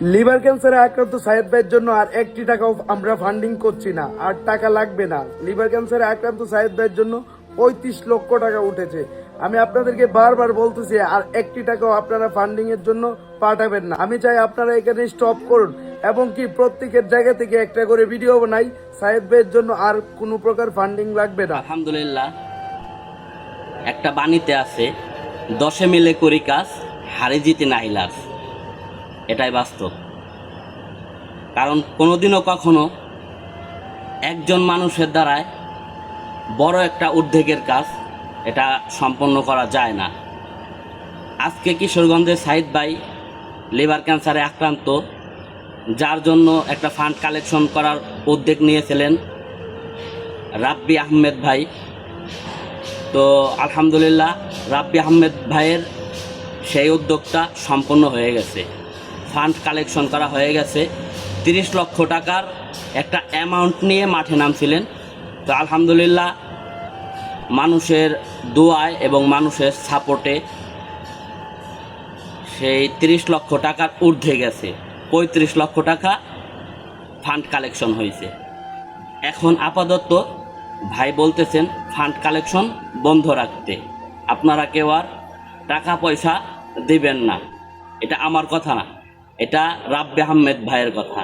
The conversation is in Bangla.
লিভার ক্যান্সারে আক্রান্ত সায়েদ ভাইয়ের জন্য আর একটি টাকাও আমরা ফান্ডিং করছি না, আর টাকা লাগবে না। লিভার ক্যান্সারে আক্রান্ত সায়েদ ভাইয়ের জন্য 35 লক্ষ টাকা উঠেছে। আমি আপনাদেরকে বারবার বলতেছি আর একটি টাকাও আপনারা ফান্ডিং এর জন্য পাঠাবেন না। আমি চাই আপনারা এখানে স্টপ করুন এবং কি প্রত্যেকের জায়গা থেকে একটা করে ভিডিও বানাই। সায়েদ ভাইয়ের জন্য আর কোনো প্রকার ফান্ডিং লাগবে না। আলহামদুলিল্লাহ, একটা বাণীতে আছে, 10 মিলে করি কাজ, হারে জিতে নাই লাভ। এটাই বাস্তব। কারণ কোনোদিনও কখনো একজন মানুষের দ্বারায় বড় একটা উদ্যোগের কাজ এটা সম্পন্ন করা যায় না। আজকে কিশোরগঞ্জের সাইদ ভাই লিভার ক্যান্সারে আক্রান্ত, যার জন্য একটা ফান্ড কালেকশন করার উদ্যোগ নিয়েছিলেন রাব্বি আহমেদ ভাই। তো আলহামদুলিল্লাহ, রাব্বি আহমেদ ভাইয়ের সেই উদ্যোগটা সম্পন্ন হয়ে গেছে, ফান্ড কালেকশন করা হয়ে গেছে। 30 লক্ষ টাকার একটা অ্যামাউন্ট নিয়ে মাঠে নামছিলেন। তো আলহামদুলিল্লাহ, মানুষের দোয়ায় এবং মানুষের সাপোর্টে সেই 30 লক্ষ টাকার ঊর্ধ্বে গেছে। 35 লক্ষ টাকা ফান্ড কালেকশন হয়েছে। এখন আপাতত ভাই বলতেছেন ফান্ড কালেকশন বন্ধ রাখতে, আপনারা কেউ আর টাকা পয়সা দিবেন না। এটা আমার কথা না, এটা রাব্বি আহমেদ ভাইয়ের কথা।